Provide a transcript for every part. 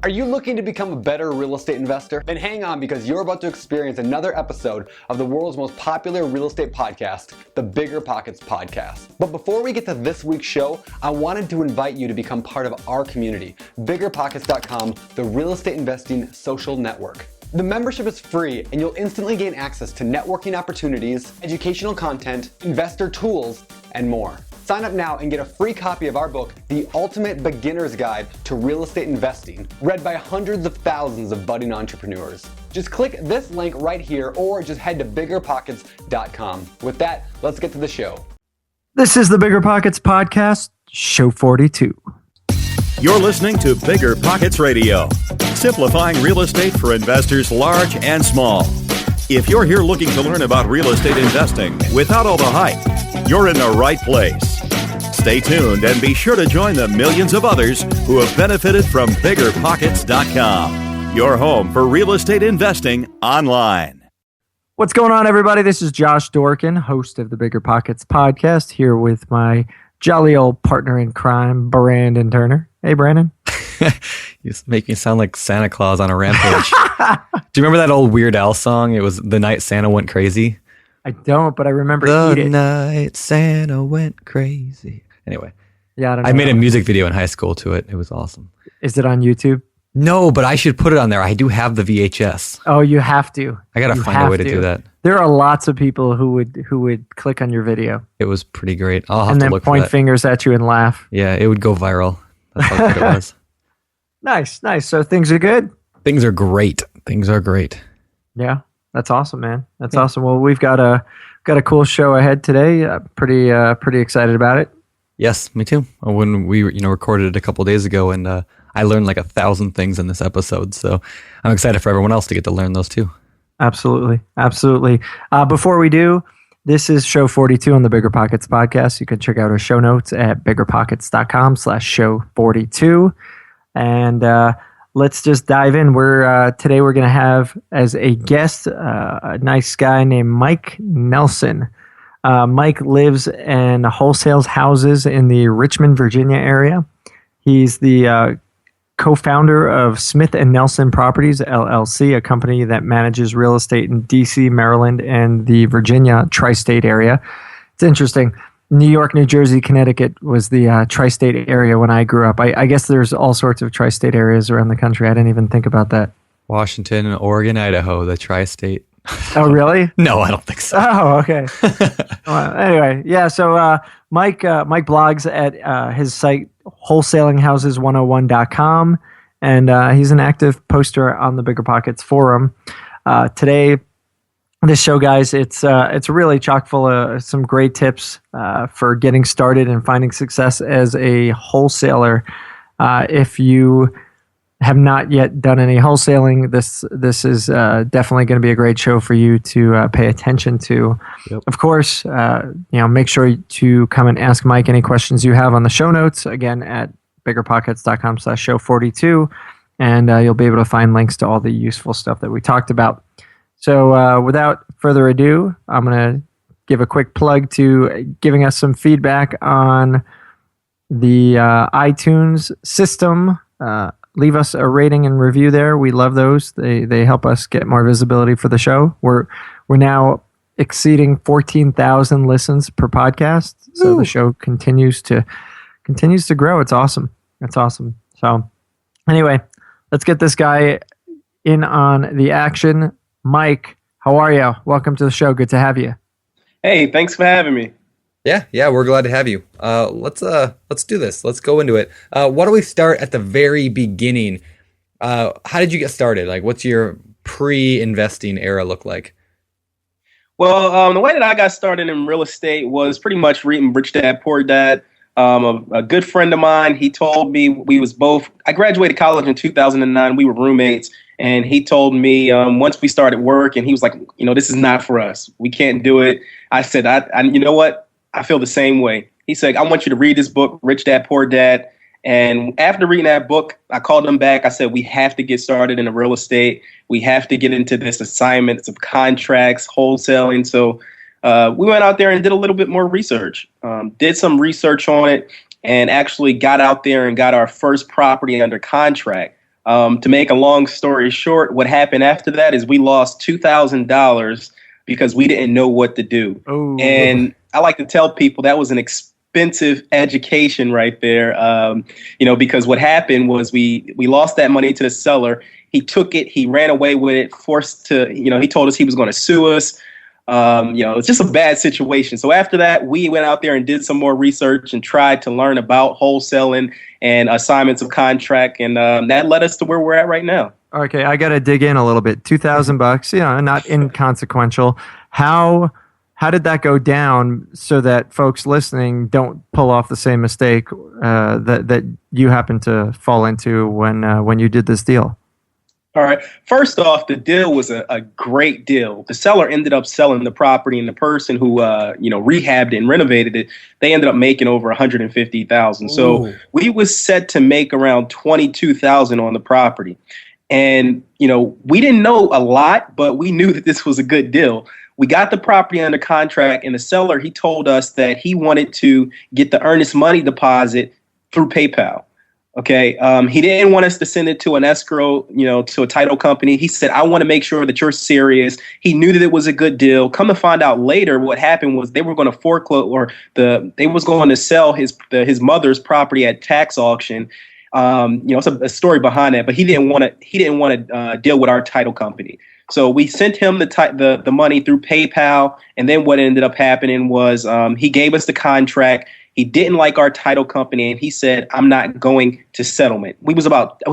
Are you looking to become a better real estate investor? Then hang on, because you're about to experience another episode of the world's most popular real estate podcast, the BiggerPockets Podcast. But before we get to this week's show, I wanted to invite you to become part of our community, BiggerPockets.com, the real estate investing social network. The membership is free, and you'll instantly gain access to networking opportunities, educational content, investor tools, and more. Sign up now and get a free copy of our book, The Ultimate Beginner's Guide to Real Estate Investing, read by hundreds of thousands of budding entrepreneurs. Just click this link right here or just head to BiggerPockets.com. With that, let's get to the show. This is the BiggerPockets Podcast, show 42. You're listening to BiggerPockets Radio, simplifying real estate for investors large and small. If you're here looking to learn about real estate investing without all the hype, you're in the right place. Stay tuned and be sure to join the millions of others who have benefited from BiggerPockets.com, your home for real estate investing online. What's going on, everybody? This is Josh Dorkin, host of the BiggerPockets Podcast, here with my jolly old partner in crime, Brandon Turner. Hey, Brandon. You make me sound like Santa Claus on a rampage. Do you remember that old Weird Al song? It was The Night Santa Went Crazy. I don't, but I remember The night Santa went crazy. Anyway, yeah, I made a music video in high school to it. It was awesome. Is it on YouTube? No, but I should put it on there. I do have the VHS. Oh, you have to. I gotta find a way to do that. There are lots of people who would click on your video. It was pretty great. I'll have and to then look point for that. Fingers at you and laugh. Yeah, it would go viral. That's how good it was. Nice. So things are good? Things are great. Yeah, that's awesome, man. That's awesome. Well, we've got a cool show ahead today. Pretty excited about it. Yes, me too. When we recorded it a couple days ago, and I learned like 1,000 things in this episode. So I'm excited for everyone else to get to learn those too. Absolutely. Before we do, this is show 42 on the BiggerPockets Podcast. You can check out our show notes at biggerpockets.com/show 42. And let's just dive in. Today we're going to have as a guest a nice guy named Mike Nelson. Mike lives and wholesales houses in the Richmond, Virginia area. He's the co-founder of Smith & Nelson Properties, LLC, a company that manages real estate in D.C., Maryland, and the Virginia tri-state area. It's interesting. New York, New Jersey, Connecticut was the tri-state area when I grew up. I guess there's all sorts of tri-state areas around the country. I didn't even think about that. Washington, Oregon, Idaho, the tri-state. Oh, really? No, I don't think so. Oh, okay. Well, anyway, yeah. So Mike blogs at his site wholesalinghouses101.com, and he's an active poster on the BiggerPockets forum. Today, this show, guys, it's really chock full of some great tips for getting started and finding success as a wholesaler. If you have not yet done any wholesaling, this is definitely going to be a great show for you to pay attention to. Yep. Of course, make sure to come and ask Mike any questions you have on the show notes, again, at biggerpockets.com/show 42, and you'll be able to find links to all the useful stuff that we talked about. So without further ado, I'm going to give a quick plug to giving us some feedback on the iTunes system. Leave us a rating and review there. We love those. They help us get more visibility for the show. We're now exceeding 14,000 listens per podcast. So the show continues to grow. It's awesome. So anyway, let's get this guy in on the action. Mike, how are you? Welcome to the show. Good to have you. Hey, thanks for having me. Yeah, we're glad to have you. Let's do this. Let's go into it. Why don't we start at the very beginning? How did you get started? Like, what's your pre-investing era look like? Well, the way that I got started in real estate was pretty much reading Rich Dad, Poor Dad. A good friend of mine, he told me I graduated college in 2009. We were roommates, and he told me once we started work, and he was like, this is not for us. We can't do it. I said, you know what? I feel the same way. He said, I want you to read this book, Rich Dad, Poor Dad. And after reading that book, I called him back. I said, we have to get started in the real estate. We have to get into this assignments of contracts, wholesaling. So we went out there and did a little bit more research, did some research on it, and actually got out there and got our first property under contract. To make a long story short, what happened after that is we lost $2,000 because we didn't know what to do. Oh. And I like to tell people that was an expensive education right there. Because what happened was we lost that money to the seller. He took it, he ran away with it, he told us he was going to sue us. It's just a bad situation. So after that, we went out there and did some more research and tried to learn about wholesaling and assignments of contract. And that led us to where we're at right now. Okay, I got to dig in a little bit. $2,000, not inconsequential. How did that go down so that folks listening don't pull off the same mistake that you happened to fall into when you did this deal? All right. First off, the deal was a great deal. The seller ended up selling the property, and the person who rehabbed it and renovated it, they ended up making over $150,000. So we was set to make around $22,000 on the property. And, we didn't know a lot, but we knew that this was a good deal. We got the property under contract, and the seller, he told us that he wanted to get the earnest money deposit through PayPal. Okay. He didn't want us to send it to an escrow, to a title company. He said, I want to make sure that you're serious. He knew that it was a good deal. Come to find out later, what happened was they were going to foreclose, they was going to sell his mother's property at tax auction. It's a story behind that, but he didn't want to deal with our title company. So we sent him the money through PayPal. And then what ended up happening was he gave us the contract. He didn't like our title company, and he said, I'm not going to settlement. We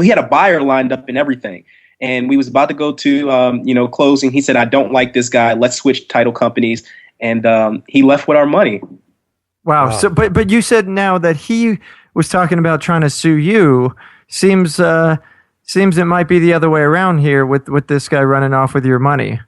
had a buyer lined up and everything, and we was about to go to, closing. He said, I don't like this guy. Let's switch title companies. And he left with our money. Wow. So, but you said now that he was talking about trying to sue you. Seems it might be the other way around here with this guy running off with your money.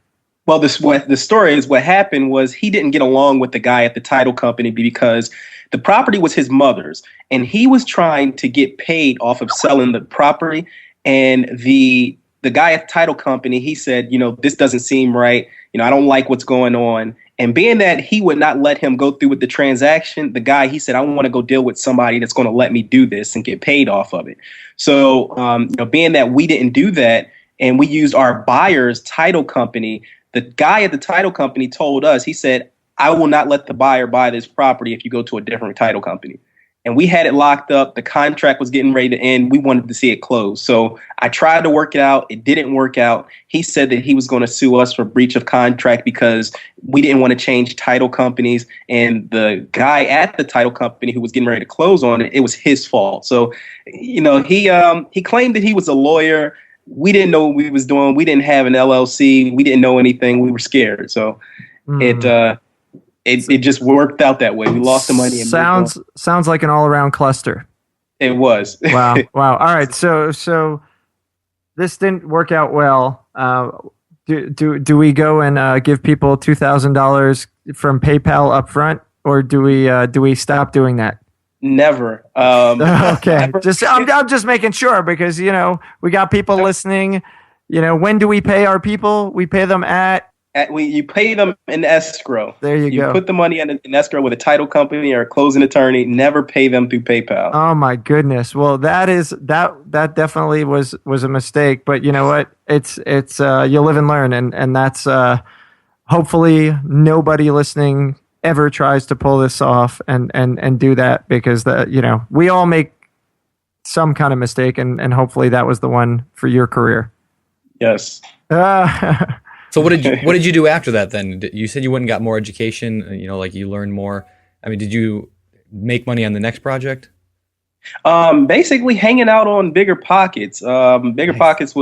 Well, the story is what happened was he didn't get along with the guy at the title company because the property was his mother's, and he was trying to get paid off of selling the property. And the guy at the title company, he said, this doesn't seem right. I don't like what's going on. And being that he would not let him go through with the transaction, the guy, he said, I want to go deal with somebody that's going to let me do this and get paid off of it. So, being that we didn't do that and we used our buyer's title company, the guy at the title company told us, he said, I will not let the buyer buy this property if you go to a different title company. And we had it locked up. The contract was getting ready to end. We wanted to see it close. So I tried to work it out. It didn't work out. He said that he was going to sue us for breach of contract because we didn't want to change title companies. And the guy at the title company who was getting ready to close on it, it was his fault. So, he claimed that he was a lawyer. We didn't know what we was doing. We didn't have an LLC. We didn't know anything. We were scared. So it just worked out that way. We lost the money. And sounds like an all around cluster. It was. Wow. All right. So this didn't work out well. Do we go and give people $2,000 from PayPal up front, or do we stop doing that? Never. Okay. I'm just making sure because we got people listening. When do we pay our people? We pay them you pay them in escrow. There you go. You put the money in escrow with a title company or a closing attorney. Never pay them through PayPal. Oh my goodness. Well, that definitely was a mistake. But you know what? It's you live and learn, and that's hopefully nobody listening ever tries to pull this off and do that, because we all make some kind of mistake, and hopefully that was the one for your career. Yes. So what did you do after that then? You said you went and got more education, like you learned more. I mean, did you make money on the next project? Basically hanging out on BiggerPockets. BiggerPockets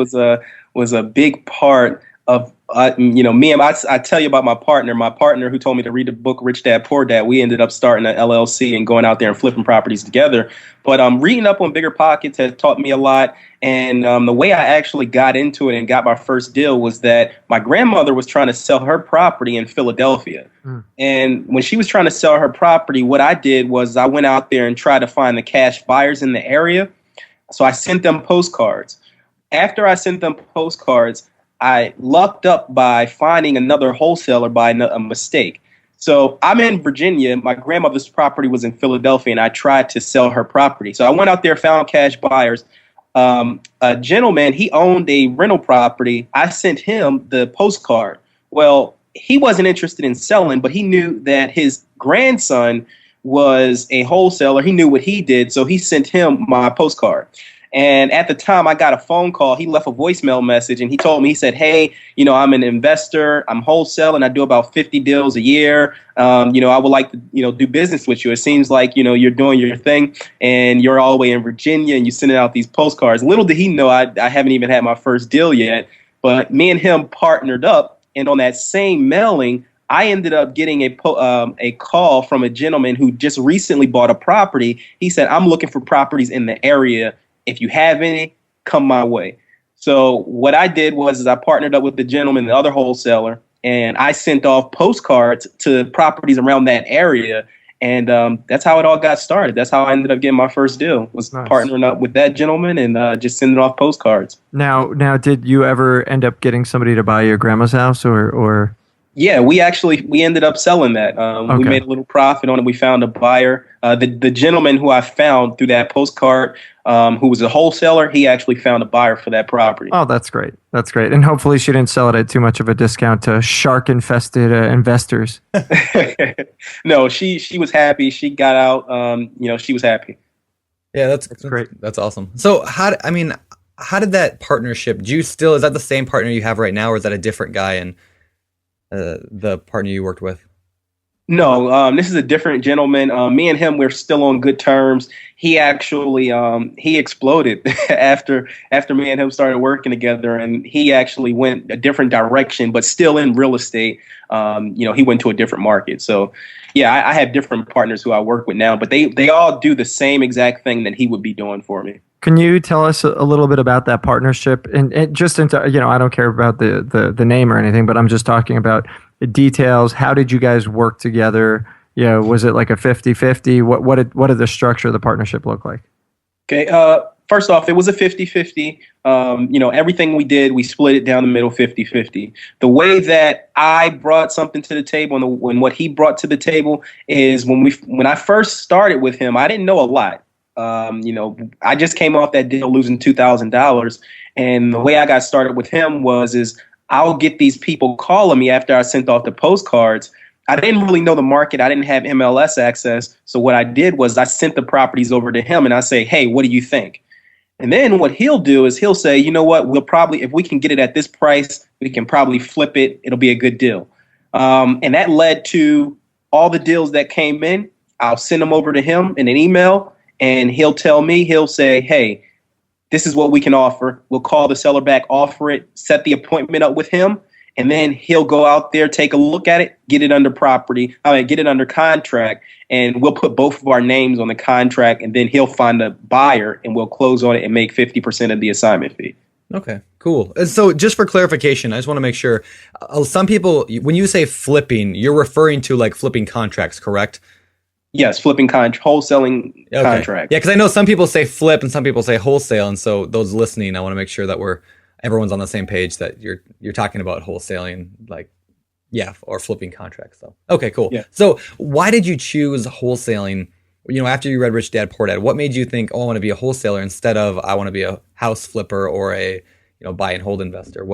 was a big part of me. And I tell you about my partner who told me to read the book Rich Dad Poor Dad. We ended up starting an LLC and going out there and flipping properties together. But reading up on BiggerPockets has taught me a lot. And the way I actually got into it and got my first deal was that my grandmother was trying to sell her property in Philadelphia. And when she was trying to sell her property, what I did was I went out there and tried to find the cash buyers in the area. So I sent them postcards. After I sent them postcards, I lucked up by finding another wholesaler by a mistake. So I'm in Virginia. My grandmother's property was in Philadelphia, and I tried to sell her property. So I went out there, found cash buyers. a gentleman, he owned a rental property. I sent him the postcard. Well, he wasn't interested in selling, but he knew that his grandson was a wholesaler. He knew what he did, so he sent him my postcard. And at the time, I got a phone call. He left a voicemail message, and he told me, he said, hey, I'm an investor. I'm wholesaling. I do about 50 deals a year. I would like to, do business with you. It seems like, you're doing your thing, and you're all the way in Virginia, and you're sending out these postcards. Little did he know I haven't even had my first deal yet. But me and him partnered up, and on that same mailing, I ended up getting a call from a gentleman who just recently bought a property. He said, I'm looking for properties in the area. If you have any, come my way. So what I did was I partnered up with the gentleman, the other wholesaler, and I sent off postcards to properties around that area. And that's how it all got started. That's how I ended up getting my first deal, was nice. Partnering up with that gentleman and just sending off postcards. Now, did you ever end up getting somebody to buy your grandma's house or? Yeah, we ended up selling that. Okay. We made a little profit on it. We found a buyer. The gentleman who I found through that postcard, who was a wholesaler, he actually found a buyer for that property. Oh, that's great. That's great. And hopefully she didn't sell it at too much of a discount to shark-infested investors. No, she was happy. She got out. She was happy. Yeah, that's great. That's awesome. So how did that partnership? Is that the same partner you have right now, or is that a different guy and the partner you worked with? No, this is a different gentleman. Me and him, we're still on good terms. He actually he exploded after me and him started working together, and he actually went a different direction, but still in real estate. He went to a different market. So yeah, I have different partners who I work with now, but they all do the same exact thing that he would be doing for me. Can you tell us a little bit about that partnership? And just into, I don't care about the name or anything, but I'm just talking about the details. How did you guys work together? Was it like a 50-50? What did the structure of the partnership look like? Okay. First off, it was a 50-50. Everything we did, we split it down the middle 50-50. The way that I brought something to the table and what he brought to the table is when I first started with him, I didn't know a lot. I just came off that deal losing $2,000. And the way I got started with him is I'll get these people calling me after I sent off the postcards. I didn't really know the market. I didn't have MLS access. So what I did was I sent the properties over to him and I say, hey, what do you think? And then what he'll do is he'll say, you know what, if we can get it at this price, we can probably flip it. It'll be a good deal. And that led to all the deals that came in. I'll send them over to him in an email. And he'll say, hey, this is what we can offer. We'll call the seller back, offer it, set the appointment up with him. And then he'll go out there, take a look at it, get it under contract. And we'll put both of our names on the contract. And then he'll find a buyer and we'll close on it and make 50% of the assignment fee. Okay, cool. And so just for clarification, I just want to make sure, some people, when you say flipping, you're referring to like flipping contracts, correct? Yes, wholesaling contract. Yeah, because I know some people say flip and some people say wholesale, and so those listening, I want to make sure that everyone's on the same page, that you're talking about wholesaling, or flipping contracts. So okay, cool. Yeah. So why did you choose wholesaling? After you read Rich Dad Poor Dad, what made you think, I want to be a wholesaler instead of I want to be a house flipper or a buy and hold investor?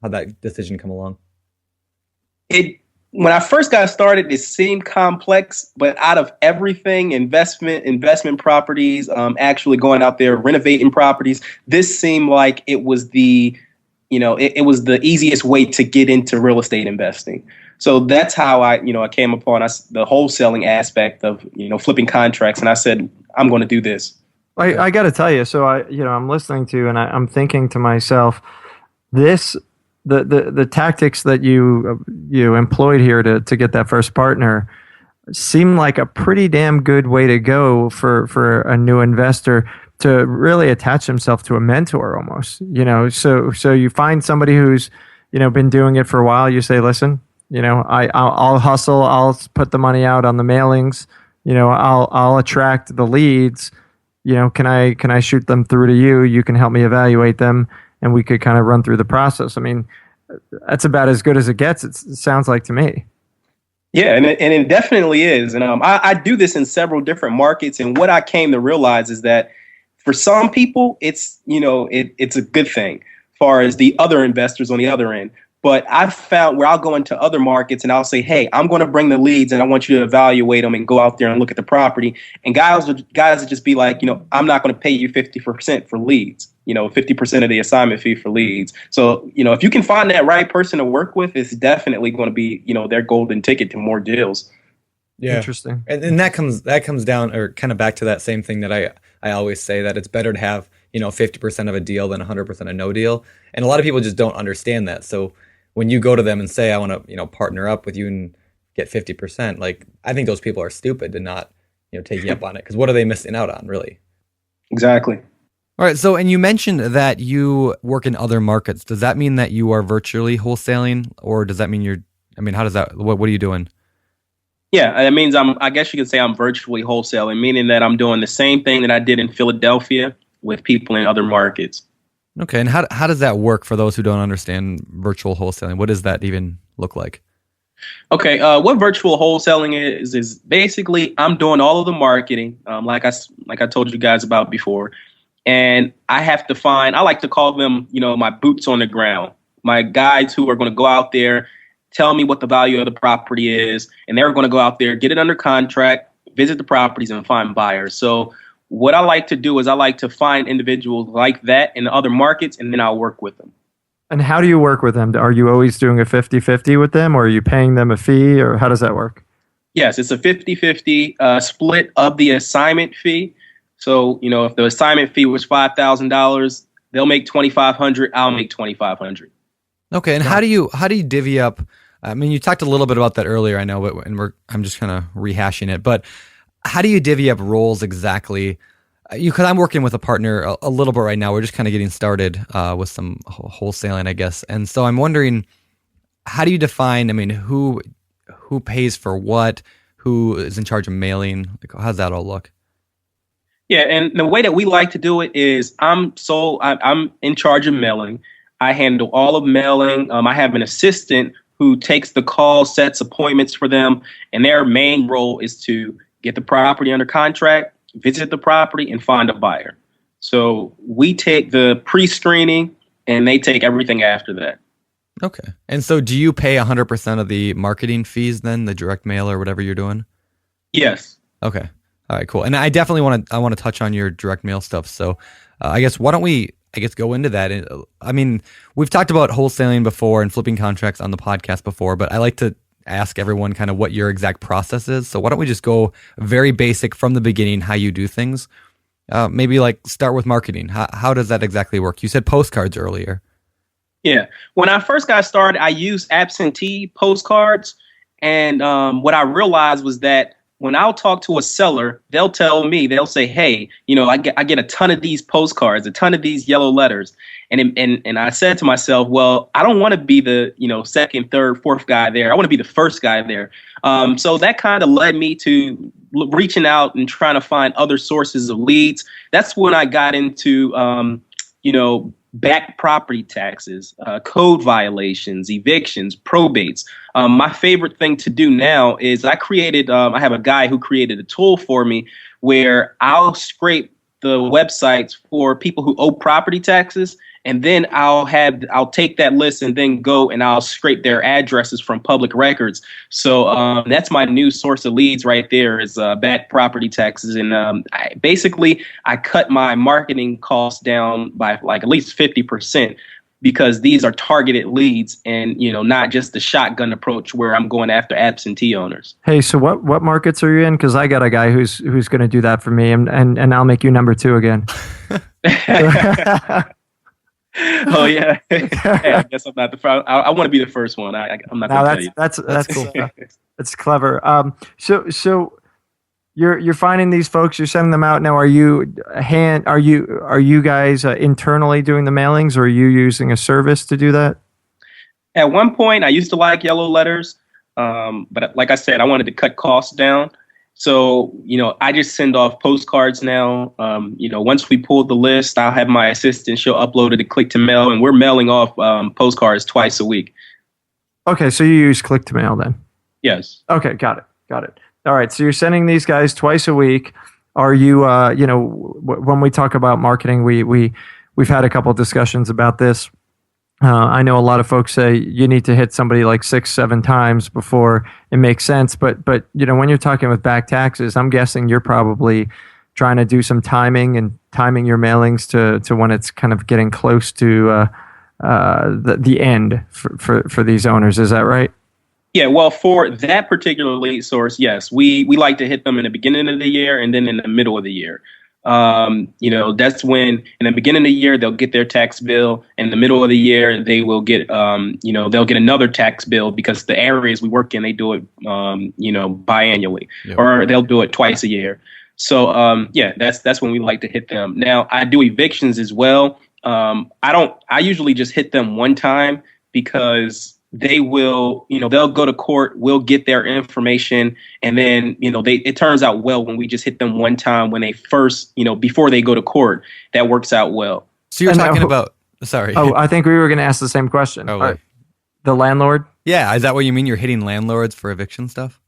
How'd that decision come along? When I first got started, it seemed complex, but out of everything, investment properties, actually going out there, renovating properties, this seemed like it was it was the easiest way to get into real estate investing. So that's how I came upon the wholesaling aspect of, flipping contracts. And I said, I'm going to do this. I got to tell you, so I'm listening to, and I'm thinking to myself, the tactics that you employed here to get that first partner seem like a pretty damn good way to go for a new investor to really attach himself to a mentor almost. So you find somebody who's been doing it for a while. You say, listen, I'll hustle. I'll put the money out on the mailings. I'll attract the leads. Can I shoot them through to you? You can help me evaluate them. And we could kind of run through the process. I mean, that's about as good as it gets. It sounds like to me. Yeah, and it definitely is. And I do this in several different markets. And what I came to realize is that For some people, it's, it's a good thing as far as the other investors on the other end. But I've found where I'll go into other markets and I'll say, hey, I'm going to bring the leads and I want you to evaluate them and go out there and look at the property. And guys would just be like, I'm not going to pay you 50% for leads, 50% of the assignment fee for leads. So, if you can find that right person to work with, it's definitely going to be, their golden ticket to more deals. Yeah. Interesting. And that comes down, or kind of back to that same thing that I always say, that it's better to have, 50% of a deal than 100% of no deal. And a lot of people just don't understand that. So when you go to them and say, I want to, partner up with you and get 50%, like, I think those people are stupid to not, take you up on it. Because what are they missing out on, really? Exactly. All right. So, and you mentioned that you work in other markets. Does that mean that you are virtually wholesaling, or does that mean how does that, what are you doing? Yeah, it means I guess you could say I'm virtually wholesaling, meaning that I'm doing the same thing that I did in Philadelphia with people in other markets. Okay, and how does that work for those who don't understand virtual wholesaling? What does that even look like? Okay, what virtual wholesaling is basically I'm doing all of the marketing, like I told you guys about before, and I have to I like to call them, my boots on the ground, my guides who are going to go out there, tell me what the value of the property is, and they're going to go out there, get it under contract, visit the properties, and find buyers. So what I like to do is I like to find individuals like that in other markets, and then I'll work with them. And how do you work with them? Are you always doing a 50-50 with them, or are you paying them a fee, or how does that work? Yes, it's a 50-50 split of the assignment fee. So, if the assignment fee was $5,000, they'll make $2,500, I'll make $2,500. Okay, and how do you divvy up? I mean, you talked a little bit about that earlier, I know, but I'm just kind of rehashing it. But how do you divvy up roles exactly? Because I'm working with a partner a little bit right now. We're just kind of getting started with some wholesaling, I guess. And so I'm wondering, how do you define? I mean, who pays for what? Who is in charge of mailing? Like, how's that all look? Yeah, and the way that we like to do it is I'm in charge of mailing. I handle all of mailing. I have an assistant who takes the calls, sets appointments for them, and their main role is to get the property under contract, visit the property, and find a buyer. So we take the pre-screening, and they take everything after that. Okay. And so do you pay 100% of the marketing fees then, the direct mail or whatever you're doing? Yes. Okay. All right, cool. And I definitely want to touch on your direct mail stuff. So I guess why don't we go into that? I mean, we've talked about wholesaling before and flipping contracts on the podcast before, but I like to ask everyone kind of what your exact process is. So why don't we just go very basic from the beginning, how you do things? Maybe like start with marketing. How does that exactly work? You said postcards earlier. Yeah. When I first got started, I used absentee postcards. And what I realized was that when I'll talk to a seller, they'll say, hey, I get a ton of these postcards, a ton of these yellow letters. And I said to myself, well, I don't want to be the, second, third, fourth guy there. I want to be the first guy there. So that kind of led me to reaching out and trying to find other sources of leads. That's when I got into, back property taxes, code violations, evictions, probates. My favorite thing to do now is I have a guy who created a tool for me where I'll scrape the websites for people who owe property taxes. And then I'll take that list and then go and I'll scrape their addresses from public records. So that's my new source of leads right there is back property taxes. And I cut my marketing costs down by like at least 50% because these are targeted leads and, not just the shotgun approach where I'm going after absentee owners. Hey, so what markets are you in? Because I got a guy who's going to do that for me and I'll make you number 2 again. Oh yeah, hey, I guess I'm not the first. I want to be the first one. I'm not. That's cool. That's clever. So you're finding these folks. You're sending them out now. Are you guys internally doing the mailings, or are you using a service to do that? At one point, I used to like yellow letters, but like I said, I wanted to cut costs down. So, I just send off postcards now. Once we pull the list, I'll have my assistant, she'll upload it to Click to Mail, and we're mailing off postcards twice a week. Okay, so you use Click to Mail then? Yes. Okay, got it. All right, so you're sending these guys twice a week. Are you, when we talk about marketing, we've had a couple of discussions about this. I know a lot of folks say you need to hit somebody like 6-7 times before it makes sense. But when you're talking with back taxes, I'm guessing you're probably trying to do some timing your mailings to when it's kind of getting close to the end for these owners. Is that right? Yeah, well, for that particular lead source, yes, we like to hit them in the beginning of the year and then in the middle of the year. That's when in the beginning of the year, they'll get their tax bill. In the middle of the year, they will get, they'll get another tax bill because the areas we work in, they do it, biannually, or they'll do it twice a year. So, that's when we like to hit them. Now, I do evictions as well. I usually just hit them one time because they will, they'll go to court, we'll get their information. And then, it turns out well when we just hit them one time when they first, before they go to court, that works out well. So you're talking about, sorry. Oh, I think we were going to ask the same question. The landlord? Yeah. Is that what you mean? You're hitting landlords for eviction stuff?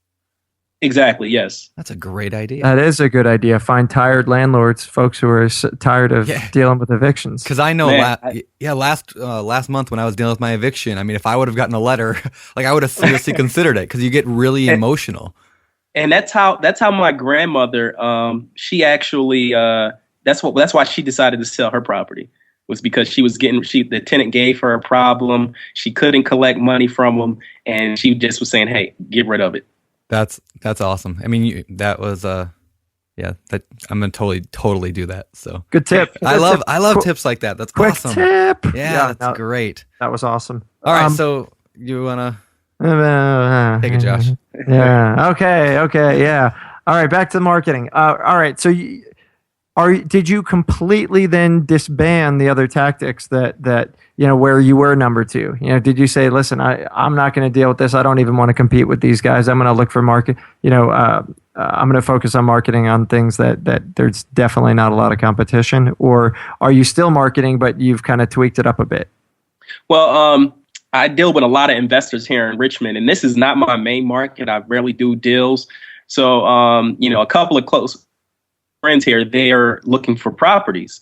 Exactly. Yes. That's a great idea. That is a good idea. Find tired landlords, folks who are tired of dealing with evictions. Because I know, last month when I was dealing with my eviction, I mean, if I would have gotten a letter, like I would have seriously considered it because you get really emotional. And that's how my grandmother, she actually, that's why she decided to sell her property, was because she was the tenant gave her a problem. She couldn't collect money from them. And she just was saying, hey, get rid of it. That's awesome. I mean, that was that I'm gonna totally do that. So good tip. I love tips like that. That's quick awesome. Tip. Yeah, that's great. That was awesome. All right, so you wanna take it, Josh? Yeah. Okay. Yeah. All right. Back to the marketing. All right. So did you completely then disband the other tactics that where you were number two? Did you say, listen, I'm not going to deal with this. I don't even want to compete with these guys. I'm going to look for market. I'm going to focus on marketing on things that there's definitely not a lot of competition. Or are you still marketing, but you've kind of tweaked it up a bit? Well, I deal with a lot of investors here in Richmond, and this is not my main market. I rarely do deals. So, a couple of close friends here, they are looking for properties.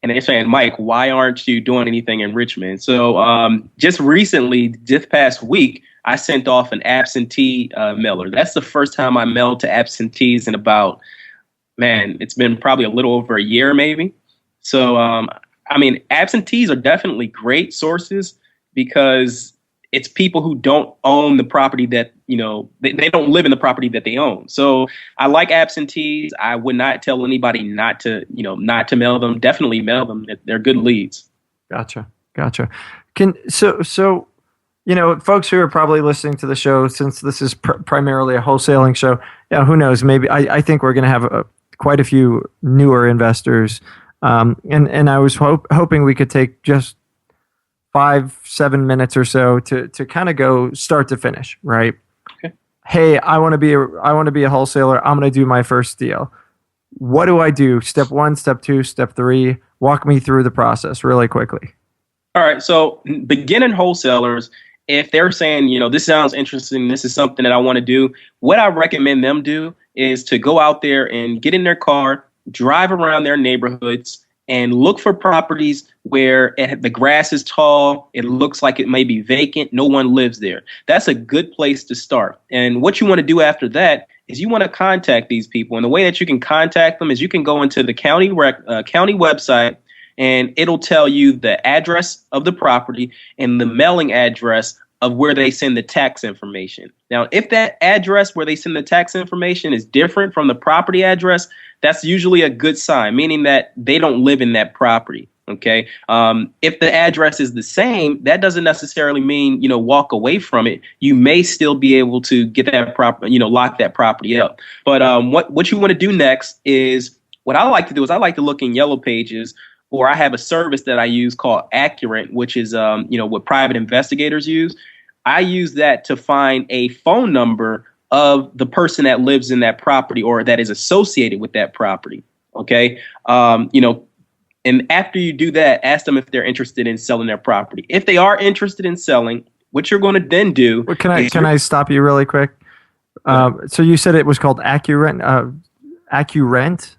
And they're saying, Mike, why aren't you doing anything in Richmond? So just recently, this past week, I sent off an absentee mailer. That's the first time I mailed to absentees in about, it's been probably a little over a year, maybe. So, absentees are definitely great sources because it's people who don't own the property that, they don't live in the property that they own. So I like absentees. I would not tell anybody not to mail them. Definitely mail them. They're good leads. Gotcha. So folks who are probably listening to the show, since this is primarily a wholesaling show, who knows? Maybe I think we're going to have quite a few newer investors. And I was hoping we could take just 5-7 minutes or so to kind of go start to finish, right? Okay. Hey, I want to be a wholesaler. I'm going to do my first deal. What do I do? Step 1, step 2, step 3. Walk me through the process really quickly. All right. So beginning wholesalers, if they're saying, this sounds interesting, this is something that I want to do, what I recommend them do is to go out there and get in their car, drive around their neighborhoods, and look for properties where the grass is tall, it looks like it may be vacant, no one lives there. That's a good place to start. And what you want to do after that is you want to contact these people. And the way that you can contact them is you can go into the county website, and it'll tell you the address of the property and the mailing address of where they send the tax information. Now, if that address where they send the tax information is different from the property address, that's usually a good sign, meaning that they don't live in that property. Okay. If the address is the same, that doesn't necessarily mean, walk away from it. You may still be able to get that property, lock that property up. But what you want to do next is, what I like to do is I like to look in Yellow Pages, or I have a service that I use called Accurate, which is, what private investigators use. I use that to find a phone number of the person that lives in that property or that is associated with that property. Okay. And after you do that, ask them if they're interested in selling their property. If they are interested in selling, what you're going to then do. Well, can I stop you really quick? So you said it was called Accurate. Accurate.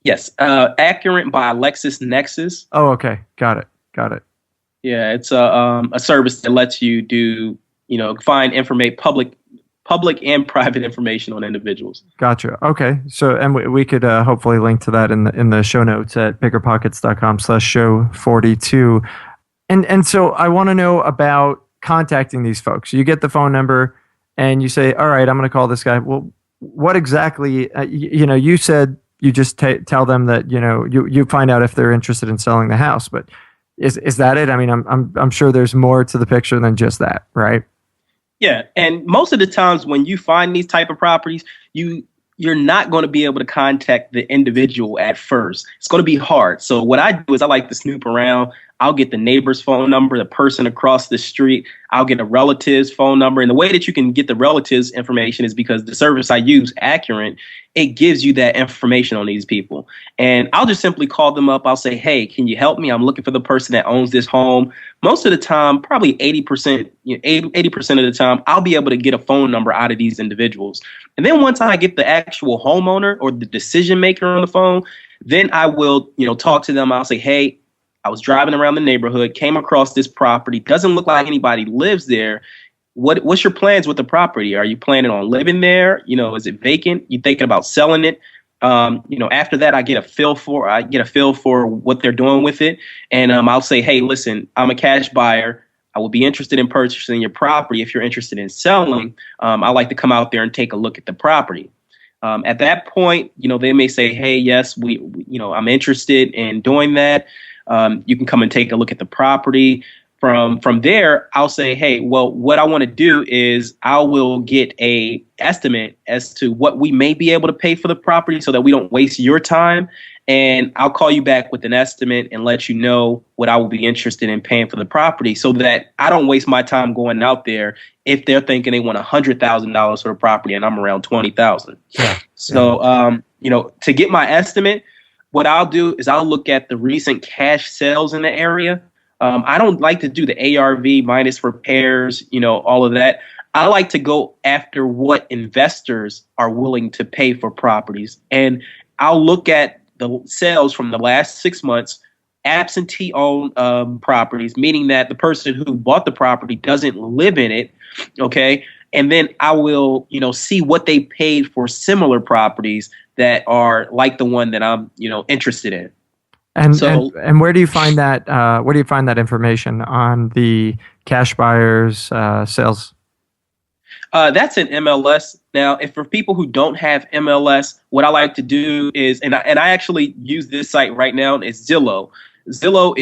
Yes, Accurate by LexisNexis. Oh, okay. Got it. Yeah, it's a service that lets you do, find public and private information on individuals. Gotcha. Okay. So, and we could hopefully link to that in the show notes at biggerpockets.com/show42. And so I want to know about contacting these folks. You get the phone number and you say, all right, I'm going to call this guy. Well, what exactly, you said you just tell them that, you find out if they're interested in selling the house, but is that it? I mean, I'm sure there's more to the picture than just that, right? Yeah, and most of the times when you find these type of properties, you're not going to be able to contact the individual at first. It's going to be hard. So what I do is I like to snoop around. I'll get the neighbor's phone number, the person across the street. I'll get a relative's phone number. And the way that you can get the relative's information is because the service I use, Accurate, it gives you that information on these people. And I'll just simply call them up. I'll say, hey, can you help me? I'm looking for the person that owns this home. Most of the time, probably 80%, 80% of the time, I'll be able to get a phone number out of these individuals. And then once I get the actual homeowner or the decision maker on the phone, then I will, talk to them. I'll say, hey, I was driving around the neighborhood, came across this property. Doesn't look like anybody lives there. What's your plans with the property? Are you planning on living there? Is it vacant? You thinking about selling it? After that, I get a feel for what they're doing with it. And I'll say, hey, listen, I'm a cash buyer. I would be interested in purchasing your property. If you're interested in selling, I'd like to come out there and take a look at the property. At that point, they may say, hey, yes, I'm interested in doing that. You can come and take a look at the property. From there, I'll say, hey, well, what I want to do is I will get a estimate as to what we may be able to pay for the property so that we don't waste your time. And I'll call you back with an estimate and let you know what I will be interested in paying for the property so that I don't waste my time going out there if they're thinking they want $100,000 for the property and I'm around $20,000. Yeah. So, to get my estimate, what I'll do is I'll look at the recent cash sales in the area. I don't like to do the ARV minus repairs, all of that. I like to go after what investors are willing to pay for properties. And I'll look at the sales from the last 6 months, absentee-owned properties, meaning that the person who bought the property doesn't live in it, okay? And then I will, see what they paid for similar properties that are like the one that I'm, interested in. And where do you find that? Where do you find that information on the cash buyers sales? That's an MLS. Now, if for people who don't have MLS, what I like to do is, and I actually use this site right now, is Zillow. Zillow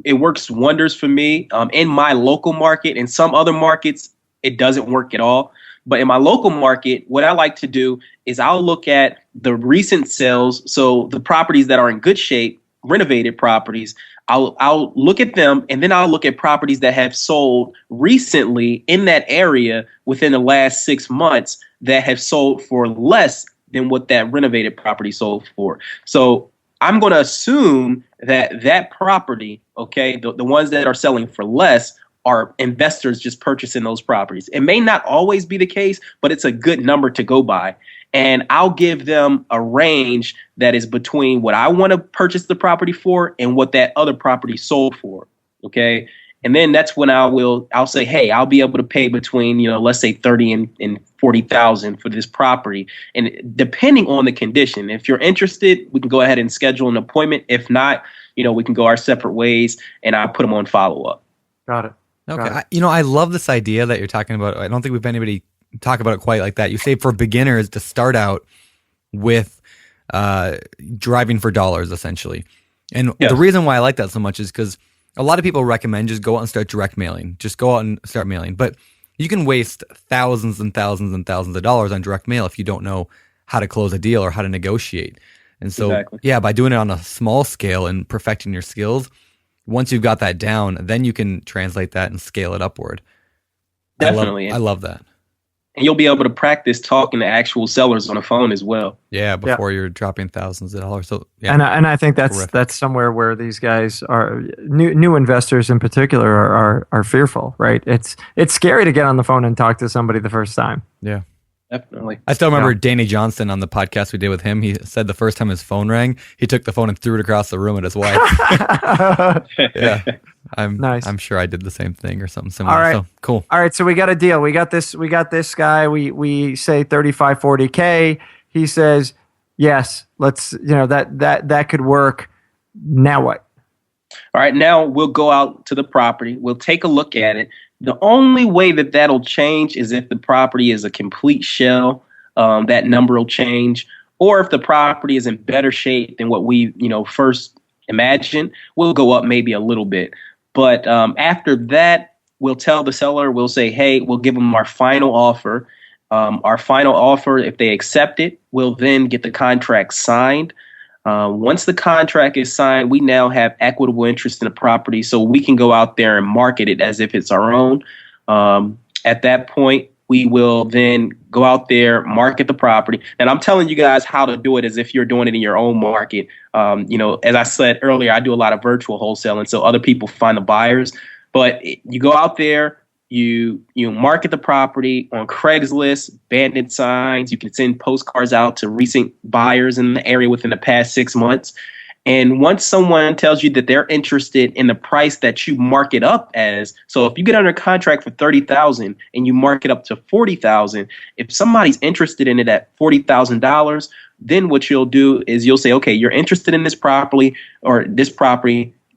it works wonders for me in my local market. In some other markets, it doesn't work at all. But in my local market, what I like to do is I'll look at the recent sales. So the properties that are in good shape, renovated properties, I'll look at them, and then I'll look at properties that have sold recently in that area within the last 6 months that have sold for less than what that renovated property sold for. So I'm going to assume that property, okay, the ones that are selling for less are investors just purchasing those properties. It may not always be the case, but it's a good number to go by. And I'll give them a range that is between what I want to purchase the property for and what that other property sold for. Okay. And then that's when I'll say, hey, I'll be able to pay between, let's say 30 and 40,000 for this property. And depending on the condition, if you're interested, we can go ahead and schedule an appointment. If not, we can go our separate ways and I'll put them on follow up. Got it. Okay. I love this idea that you're talking about. I don't think we've had anybody talk about it quite like that. You say for beginners to start out with driving for dollars, essentially. And the reason why I like that so much is because a lot of people recommend just go out and start direct mailing. Just go out and start mailing. But you can waste thousands and thousands and thousands of dollars on direct mail if you don't know how to close a deal or how to negotiate. And so, by doing it on a small scale and perfecting your skills, once you've got that down, then you can translate that and scale it upward. Definitely. I love that. And you'll be able to practice talking to actual sellers on the phone as well. Yeah, before you're dropping thousands of dollars. So, and I think that's somewhere where these guys are new investors in particular are fearful, right? It's scary to get on the phone and talk to somebody the first time. Yeah. Definitely. I still remember Danny Johnson on the podcast we did with him. He said the first time his phone rang, he took the phone and threw it across the room at his wife. Yeah. I'm sure I did the same thing or something similar. All right. So cool. All right, so we got a deal. We got this guy. We say 35, 40K. He says, yes, let's, that could work. Now what? All right, now we'll go out to the property. We'll take a look at it. The only way that that'll change is if the property is a complete shell. That number will change. Or if the property is in better shape than what we, first imagined, we'll go up maybe a little bit. But after that, we'll tell the seller, we'll say, hey, we'll give them our final offer. Our final offer, if they accept it, we'll then get the contract signed. Once the contract is signed, we now have equitable interest in the property, so we can go out there and market it as if it's our own. At that point, we will then go out there, market the property. And I'm telling you guys how to do it as if you're doing it in your own market. As I said earlier, I do a lot of virtual wholesaling, so other people find the buyers. But you go out there, you market the property on Craigslist, bandit signs. You can send postcards out to recent buyers in the area within the past 6 months. And once someone tells you that they're interested in the price that you mark it up as, so if you get under contract for $30,000 and you mark it up to $40,000, if somebody's interested in it at $40,000, then what you'll do is you'll say, okay, you're interested in this property,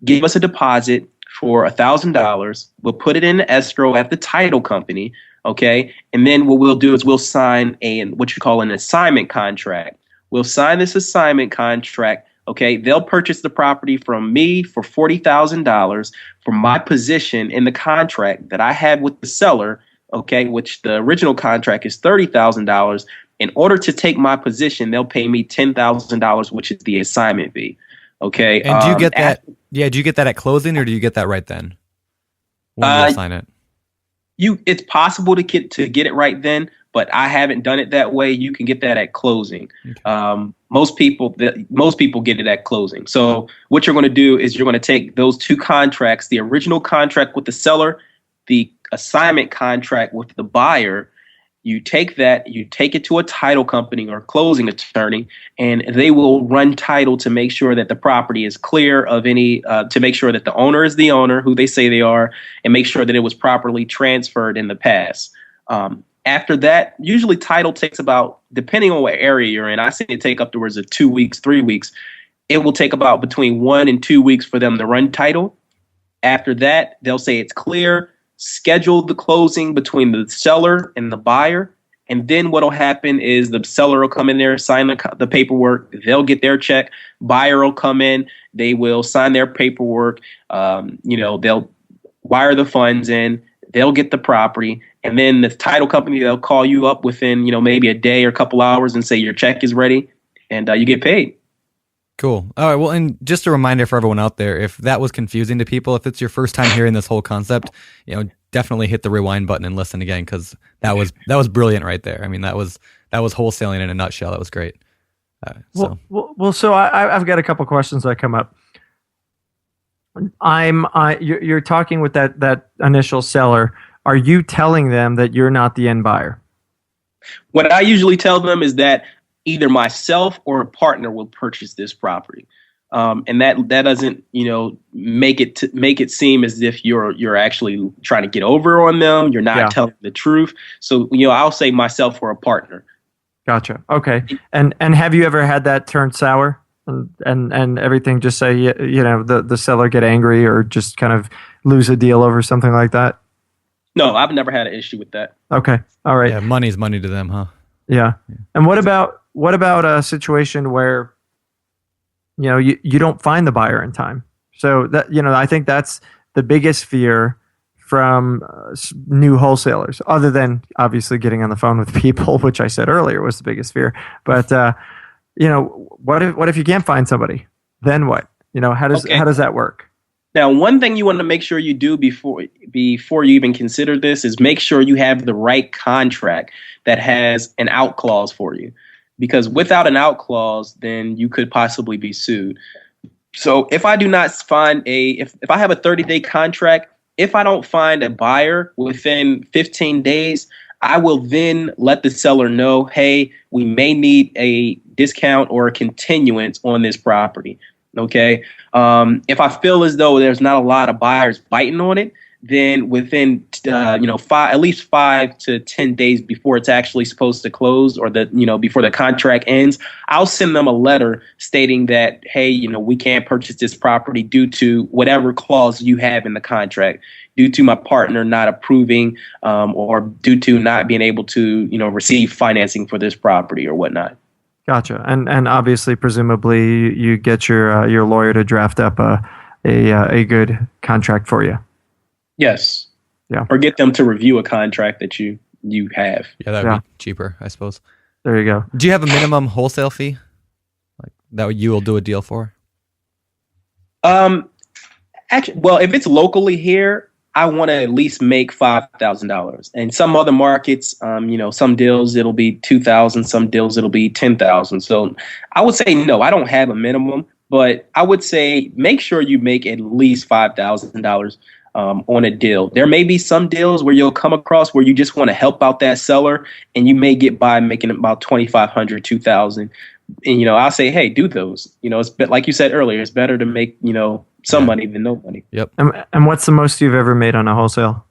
give us a deposit for $1,000. We'll put it in escrow at the title company. Okay. And then what we'll do is we'll sign what you call an assignment contract. We'll sign this assignment contract. Okay. They'll purchase the property from me for $40,000 for my position in the contract that I had with the seller. Okay. Which the original contract is $30,000. In order to take my position, they'll pay me $10,000, which is the assignment fee. Okay. And do you get that? Do you get that at closing, or do you get that right then when you sign it? It's possible to get it right then, but I haven't done it that way. You can get that at closing. Okay. Most people get it at closing. So what you're going to do is you're going to take those two contracts, the original contract with the seller, the assignment contract with the buyer. You take it to a title company or closing attorney, and they will run title to make sure that the property is clear of any, to make sure that the owner is the owner, who they say they are, and make sure that it was properly transferred in the past. After that, usually title takes about, depending on what area you're in, I see it take upwards of 2 weeks, 3 weeks. It will take about between 1 and 2 weeks for them to run title. After that, they'll say it's clear. Schedule the closing between the seller and the buyer. And then what'll happen is the seller will come in there, sign the paperwork. They'll get their check. Buyer will come in. They will sign their paperwork. They'll wire the funds in. They'll get the property. And then the title company, they'll call you up within, maybe a day or a couple hours and say your check is ready, and you get paid. Cool. All right. Well, and just a reminder for everyone out there, if that was confusing to people, if it's your first time hearing this whole concept, definitely hit the rewind button and listen again, because that was brilliant right there. I mean, that was wholesaling in a nutshell. That was great. So I've got a couple questions that come up. You're talking with that initial seller. Are you telling them that you're not the end buyer? What I usually tell them is that either myself or a partner will purchase this property, and that doesn't make it seem as if you're actually trying to get over on them. You're not telling the truth. So I'll say myself or a partner. Gotcha. Okay. And have you ever had that turn sour and everything? Just say the seller get angry or just kind of lose a deal over something like that? No, I've never had an issue with that. Okay. All right. Yeah, money's money to them, huh? Yeah. And what about a situation where you don't find the buyer in time? So that I think that's the biggest fear from new wholesalers, other than obviously getting on the phone with people, which I said earlier was the biggest fear. But what if you can't find somebody? Then what? How does that work? Now, one thing you want to make sure you do before you even consider this is make sure you have the right contract that has an out clause for you. Because without an out clause, then you could possibly be sued. So if I do not find if I have a 30-day contract, if I don't find a buyer within 15 days, I will then let the seller know, hey, we may need a discount or a continuance on this property. Okay. If I feel as though there's not a lot of buyers biting on it, then within at least 5 to 10 days before it's actually supposed to close, or before the contract ends, I'll send them a letter stating that, hey, we can't purchase this property due to whatever clause you have in the contract, due to my partner not approving, or due to not being able to receive financing for this property or whatnot. Gotcha. And obviously, presumably, you get your lawyer to draft up a good contract for you. Yes. Yeah. Or get them to review a contract that you have. Yeah, that would be cheaper, I suppose. There you go. Do you have a minimum wholesale fee, like that you will do a deal for? Actually, well, if it's locally here, I want to at least make $5,000. And some other markets, some deals it'll be $2,000, some deals it'll be $10,000. So I would say no, I don't have a minimum, but I would say make sure you make at least $5,000 on a deal. There may be some deals where you'll come across where you just want to help out that seller, and you may get by making about $2,500, $2,000. And I'll say, hey, do those. It's like you said earlier, it's better to make some money than no money. Yep. And what's the most you've ever made on a wholesale?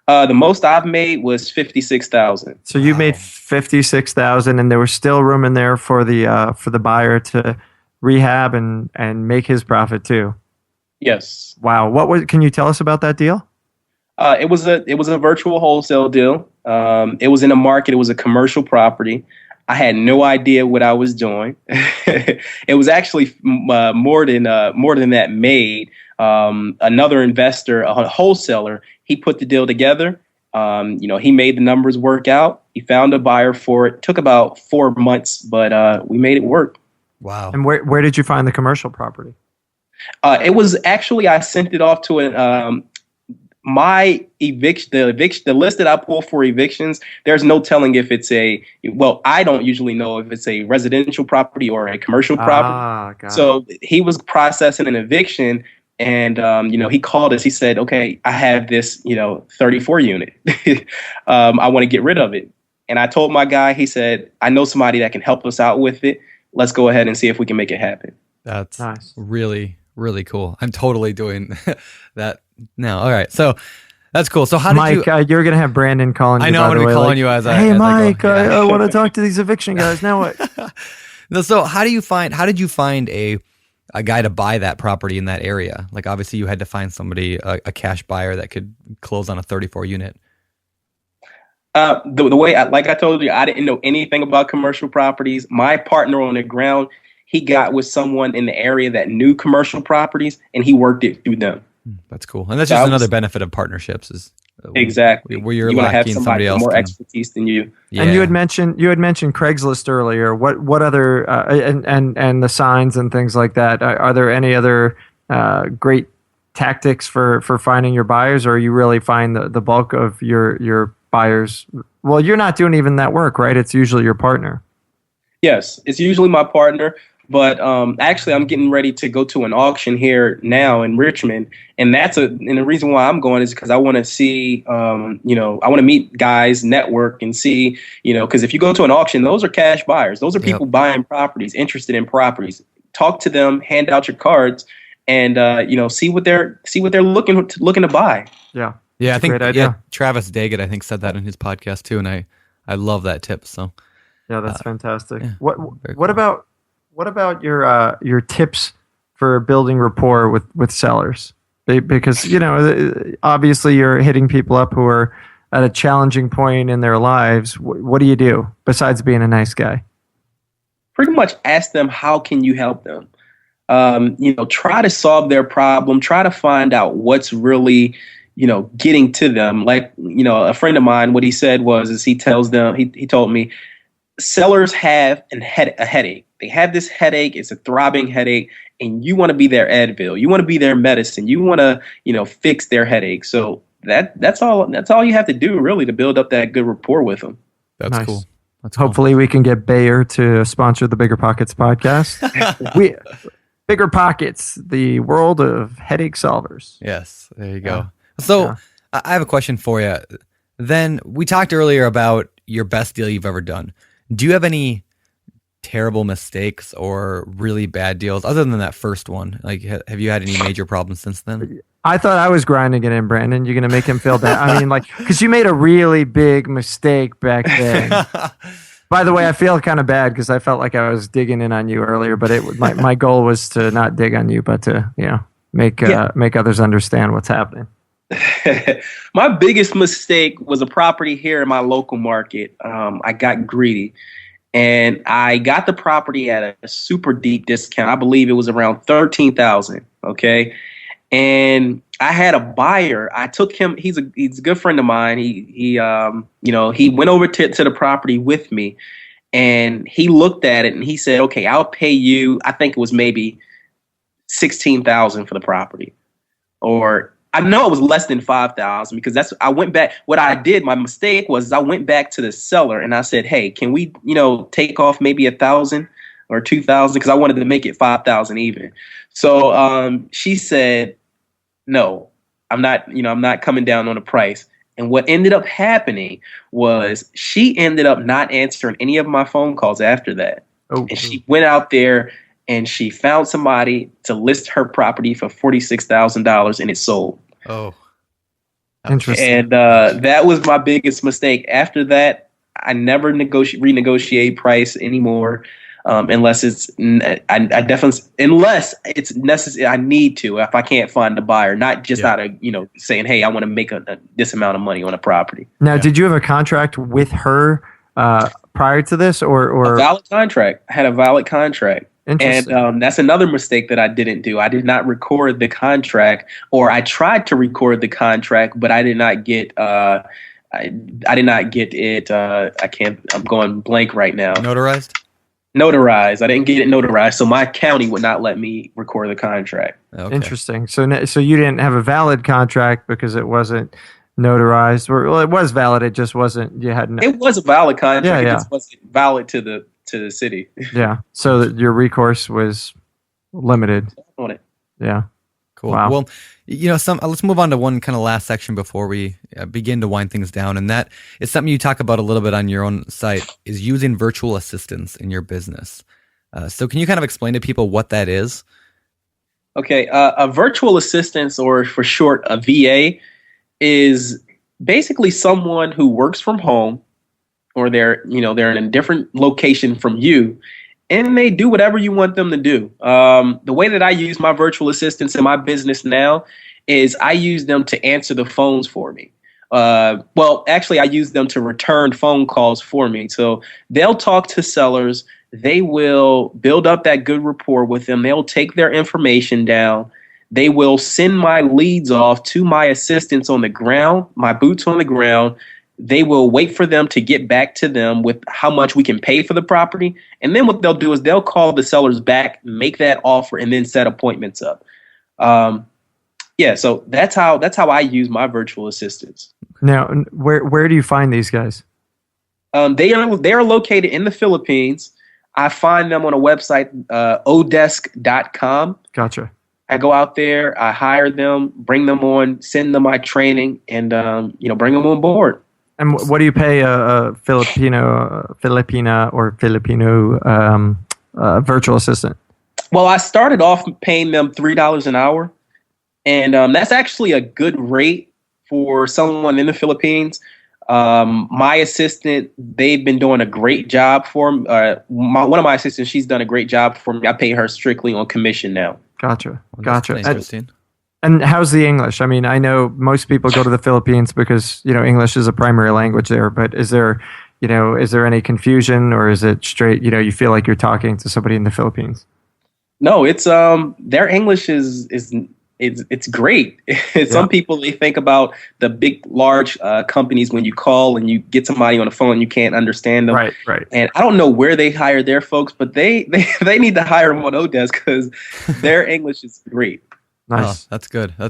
The most I've made was $56,000. So you made $56,000, and there was still room in there for the buyer to rehab and make his profit too. Yes. Wow. Can you tell us about that deal? It was a virtual wholesale deal. It was in a market. It was a commercial property. I had no idea what I was doing. It was actually more than that made. Another investor, a wholesaler, he put the deal together. He made the numbers work out. He found a buyer for it. Took about 4 months, but we made it work. Wow. And where did you find the commercial property? It was actually, I sent it off to my eviction, the list that I pull for evictions. There's no telling if it's I don't usually know if it's a residential property or a commercial property. So he was processing an eviction, and he called us. He said, okay, I have this 34 unit. I want to get rid of it. And I told my guy, he said, I know somebody that can help us out with it. Let's go ahead and see if we can make it happen. That's nice. Really, really cool. I'm totally doing that now. All right. So that's cool. So how did Mike, you're going to have Brandon calling you. I know, I'm going to be calling you as hey, as Mike, I go. Yeah. I want to talk to these eviction guys. Now what? No, so how did you find a guy to buy that property in that area? Like, obviously you had to find somebody, a cash buyer that could close on a 34 unit. The way, like I told you, I didn't know anything about commercial properties. My partner on the ground, he got with someone in the area that knew commercial properties, and he worked it through them. That's cool. And that's just another benefit of partnerships is exactly where you're you lacking have somebody else with more expertise than you. Yeah. And you had mentioned Craigslist earlier. What other and the signs and things like that. Are there any other great tactics for finding your buyers, or you really find the bulk of your buyers? Well, you're not doing even that work, right? It's usually your partner. Yes, it's usually my partner. But actually, I'm getting ready to go to an auction here now in Richmond, and and the reason why I'm going is because I want to see, I want to meet guys, network, and see, because if you go to an auction, those are cash buyers. Those are people buying properties, interested in properties. Talk to them, hand out your cards, and see what they're looking to buy. Yeah, I think great idea. Travis Daggett, I think, said that in his podcast too, and I love that tip. So yeah, that's fantastic. Yeah, What cool. What about your tips for building rapport with sellers? Because obviously you're hitting people up who are at a challenging point in their lives. What do you do besides being a nice guy? Pretty much ask them, how can you help them? Try to solve their problem. Try to find out what's really getting to them. Like a friend of mine, what he said was he tells them, he told me, sellers have a headache. They have this headache. It's a throbbing headache, and you want to be their Advil. You want to be their medicine. You want to, fix their headache. So that's all you have to do, really, to build up that good rapport with them. That's nice. cool. Hopefully, we can get Bayer to sponsor the BiggerPockets podcast. BiggerPockets, the world of headache solvers. Yes, there you go. So I have a question for you. Then we talked earlier about your best deal you've ever done. Do you have any terrible mistakes or really bad deals other than that first one? Like, have you had any major problems since then? I thought I was grinding it in, Brandon. You're going to make him feel bad. I mean, like, because you made a really big mistake back then. By the way, I feel kind of bad because I felt like I was digging in on you earlier, but my goal was to not dig on you, but to, make others understand what's happening. My biggest mistake was a property here in my local market. I got greedy and I got the property at a super deep discount. I believe it was around $13,000. Okay. And I had a buyer. I took him. He's a good friend of mine. He went over to the property with me, and he looked at it and he said, "Okay, I'll pay you." I think it was maybe $16,000 for the property, or I know it was less than $5,000 because I went back. What I did, my mistake was I went back to the seller and I said, "Hey, can we, take off maybe $1,000 or $2,000 because I wanted to make it $5,000 even." So she said, "No, I'm not coming down on the price." And what ended up happening was she ended up not answering any of my phone calls after that. Oh. And she went out there and she found somebody to list her property for $46,000 and it sold. Oh, interesting. And that was my biggest mistake. After that, I never renegotiate price anymore. Unless it's unless it's necessary, I need to. If I can't find a buyer, not just out of saying, "Hey, I want to make this amount of money on a property." Now, did you have a contract with her prior to this, or a valid contract? I had a valid contract, and that's another mistake that I didn't do. I did not record the contract, or I tried to record the contract, but I did not get. I did not get it. I can't. I'm going blank right now. Notarized. I didn't get it notarized, so my county would not let me record the contract. Okay. Interesting. So you didn't have a valid contract because it wasn't notarized. Well, it was valid. It just wasn't. You had. It was a valid contract. Yeah. It just wasn't valid to the city. Yeah. So your recourse was limited on it. Yeah. Cool. Wow. Well, let's move on to one kind of last section before we begin to wind things down. And that is something you talk about a little bit on your own site, is using virtual assistants in your business. So can you kind of explain to people what that is? Okay. A virtual assistant, or for short, a VA, is basically someone who works from home, or they're in a different location from you, and they do whatever you want them to do. The way that I use my virtual assistants in my business now is I use them to answer the phones for me. Actually, I use them to return phone calls for me. So they'll talk to sellers. They will build up that good rapport with them. They'll take their information down. They will send my leads off to my assistants on the ground, my boots on the ground. They will wait for them to get back to them with how much we can pay for the property. And then what they'll do is they'll call the sellers back, make that offer, and then set appointments up. So that's how I use my virtual assistants. Now, where do you find these guys? They are located in the Philippines. I find them on a website, odesk.com. Gotcha. I go out there, I hire them, bring them on, send them my training, and bring them on board. And what do you pay a Filipina virtual assistant? Well, I started off paying them $3 an hour, and that's actually a good rate for someone in the Philippines. My assistant, they've been doing a great job for me. One of my assistants, she's done a great job for me. I pay her strictly on commission now. Gotcha. Interesting. And how's the English? I mean, I know most people go to the Philippines because, English is a primary language there, but is there any confusion, or is it straight, you feel like you're talking to somebody in the Philippines? No, it's their English is it's great. Some people, they think about the big, large companies when you call and you get somebody on the phone and you can't understand them. Right. And I don't know where they hire their folks, but they need to hire them on Odesk because their English is great. Nice. Oh, that's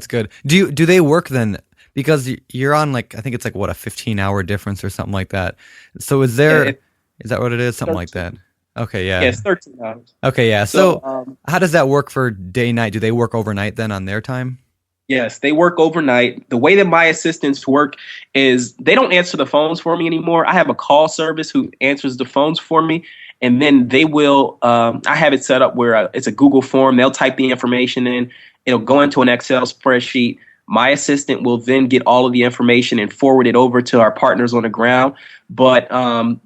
good. Do they work then? Because you're on, I think it's a 15-hour difference or something like that. So is that what it is? Something 13. Like that. Okay, yeah. Yeah, it's 13 hours. Okay, yeah. So how does that work for day night? Do they work overnight then on their time? Yes, they work overnight. The way that my assistants work is they don't answer the phones for me anymore. I have a call service who answers the phones for me. And then they will, I have it set up where it's a Google form. They'll type the information in. It'll go into an Excel spreadsheet. My assistant will then get all of the information and forward it over to our partners on the ground. But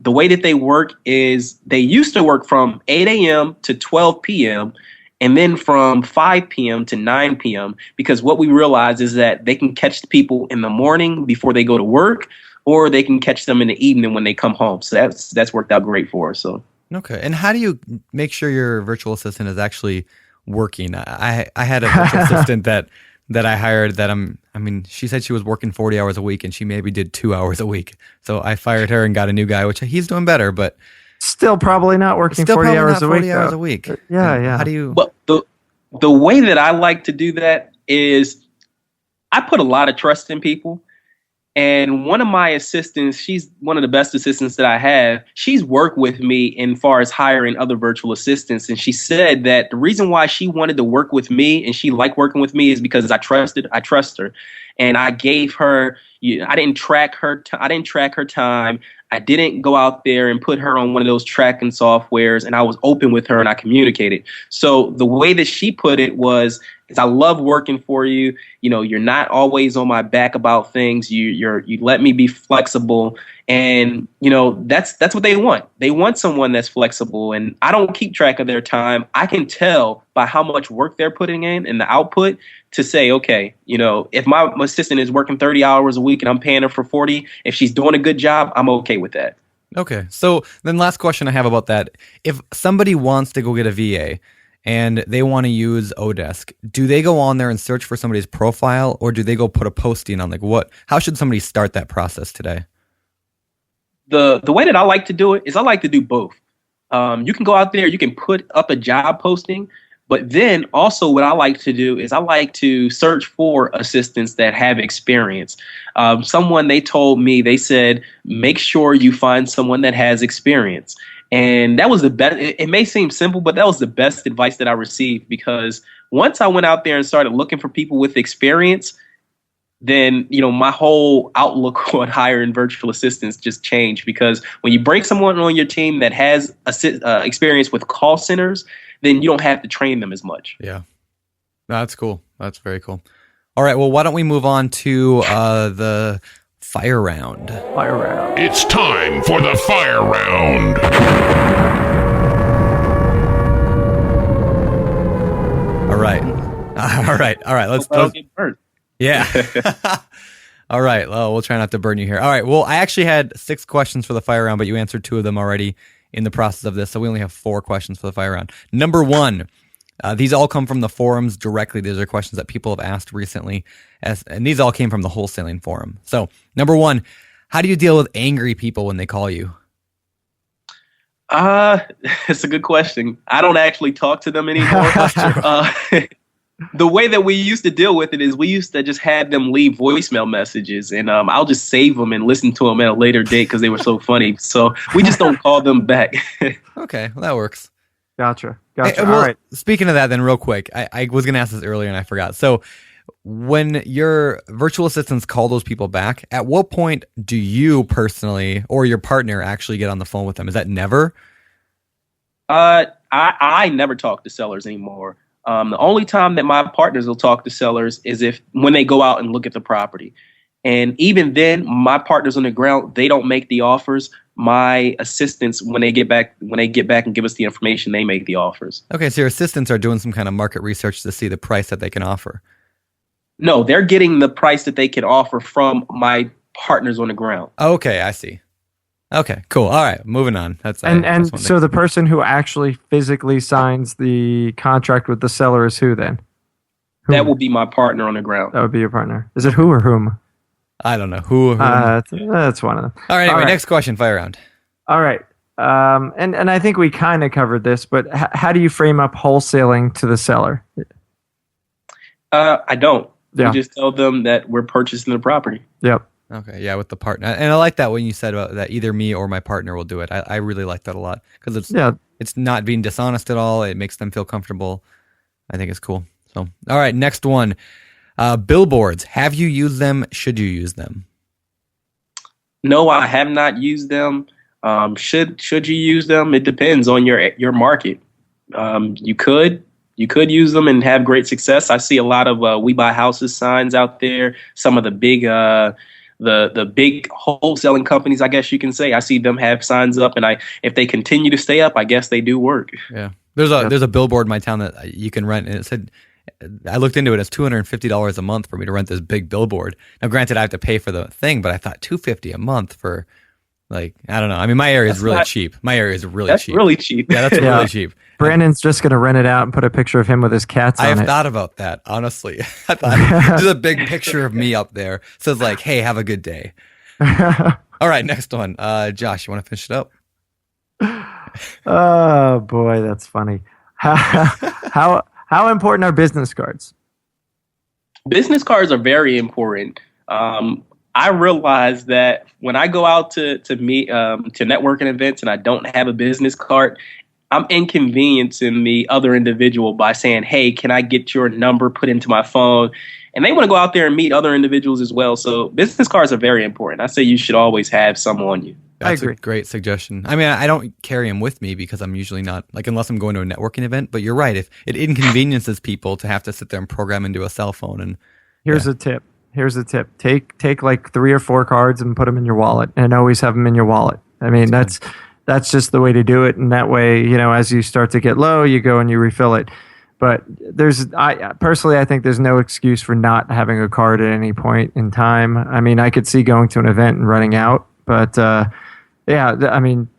the way that they work is they used to work from 8 a.m. to 12 p.m. and then from 5 p.m. to 9 p.m. because what we realize is that they can catch the people in the morning before they go to work, or they can catch them in the evening when they come home. So that's worked out great for us. So. Okay. And how do you make sure your virtual assistant is actually working? I had a virtual assistant that I hired she said she was working 40 hours a week and she maybe did 2 hours a week. So I fired her and got a new guy, which he's doing better, but still probably not working 40 hours a week. Yeah. How do you? But the way that I like to do that is I put a lot of trust in people. And one of my assistants, she's one of the best assistants that I have. She's worked with me in far as hiring other virtual assistants. And she said that the reason why she wanted to work with me and she liked working with me is because I trust her. And I gave her, I didn't track her time. I didn't go out there and put her on one of those tracking softwares, and I was open with her and I communicated. So the way that she put it was, I love working for you. You know, you're not always on my back about things. You let me be flexible. And, you know, that's what they want. They want someone that's flexible, and I don't keep track of their time. I can tell by how much work they're putting in and the output to say, okay, you know, if my assistant is working 30 hours a week and I'm paying her for 40, if she's doing a good job, I'm okay with that. Okay. So then last question I have about that. If somebody wants to go get a VA and they want to use Odesk, do they go on there and search for somebody's profile, or do they go put a posting on how should somebody start that process today? The way that I like to do it is I like to do both. You can go out there, you can put up a job posting, but then also what I like to do is I like to search for assistants that have experience. Someone they told me, they said, make sure you find someone that has experience. And that was the best. It may seem simple, but that was the best advice that I received, because once I went out there and started looking for people with experience, then, you know, my whole outlook on hiring virtual assistants just changed, because when you bring someone on your team that has experience with call centers, then you don't have to train them as much. Yeah, that's cool. That's very cool. All right. Well, why don't we move on to the fire round? It's time for the fire round. All right. Let's get burned. Yeah. All right. Well, we'll try not to burn you here. All right. Well, I actually had 6 questions for the fire round, but you answered 2 of them already in the process of this. So we only have 4 questions for the fire round. Number 1, these all come from the forums directly. These are questions that people have asked recently, and these all came from the wholesaling forum. So number 1, how do you deal with angry people when they call you? It's a good question. I don't actually talk to them anymore. The way that we used to deal with it is we used to just have them leave voicemail messages, and I'll just save them and listen to them at a later date because they were so funny. So we just don't call them back. Okay, well, that works. Gotcha. Hey, All right. Speaking of that, then real quick, I was going to ask this earlier and I forgot. So when your virtual assistants call those people back, at what point do you personally or your partner actually get on the phone with them? Is that never? I never talk to sellers anymore. The only time that my partners will talk to sellers is when they go out and look at the property. And even then, my partners on the ground, they don't make the offers. My assistants, when they get back and give us the information, they make the offers. Okay, so your assistants are doing some kind of market research to see the price that they can offer. No, they're getting the price that they can offer from my partners on the ground. Okay, I see. Okay, cool. All right, moving on. And so the person who actually physically signs the contract with the seller is who then? That will be my partner on the ground. That would be your partner. Is it who or whom? I don't know. Who? That's one of them. All right, anyway, next question, fire round. All right. And I think we kind of covered this, but how do you frame up wholesaling to the seller? I don't. Yeah. We just tell them that we're purchasing the property. Yep. Okay, yeah, with the partner. And I like that when you said about that either me or my partner will do it. I really like that a lot because it's not being dishonest at all. It makes them feel comfortable. I think it's cool. So, all right, next one. Billboards. Have you used them? Should you use them? No, I have not used them. Should you use them? It depends on your market. You could use them and have great success. I see a lot of "We Buy Houses" signs out there. Some of the big the big wholesaling companies, I guess you can say, I see them have signs up, and if they continue to stay up, I guess they do work. Yeah, there's a billboard in my town that you can rent, and it said, I looked into it, it's $250 a month for me to rent this big billboard. Now, granted, I have to pay for the thing, but I thought $250 a month for, like, I don't know. I mean, my area is really cheap. My area is really cheap. That's really cheap. Yeah, that's really cheap. Brandon's just going to rent it out and put a picture of him with his cats on it. I have thought about that, honestly. I thought there's a big picture of me up there. Says like, hey, have a good day. All right, next one. Josh, you want to finish it up? Oh, boy, that's funny. How important are business cards? Business cards are very important. I realize that when I go out to meet to networking events and I don't have a business card, I'm inconveniencing the other individual by saying, "Hey, can I get your number put into my phone?" And they want to go out there and meet other individuals as well. So business cards are very important. I say you should always have some on you. That's I agree. a great suggestion. I mean, I don't carry them with me because I'm usually not, like, unless I'm going to a networking event. But you're right. If it inconveniences people to have to sit there and program into a cell phone. And Here's a tip. Take like 3 or 4 cards and put them in your wallet, and always have them in your wallet. I mean, that's just the way to do it. And that way, as you start to get low, you go and you refill it. But I think there's no excuse for not having a card at any point in time. I mean, I could see going to an event and running out, but I mean,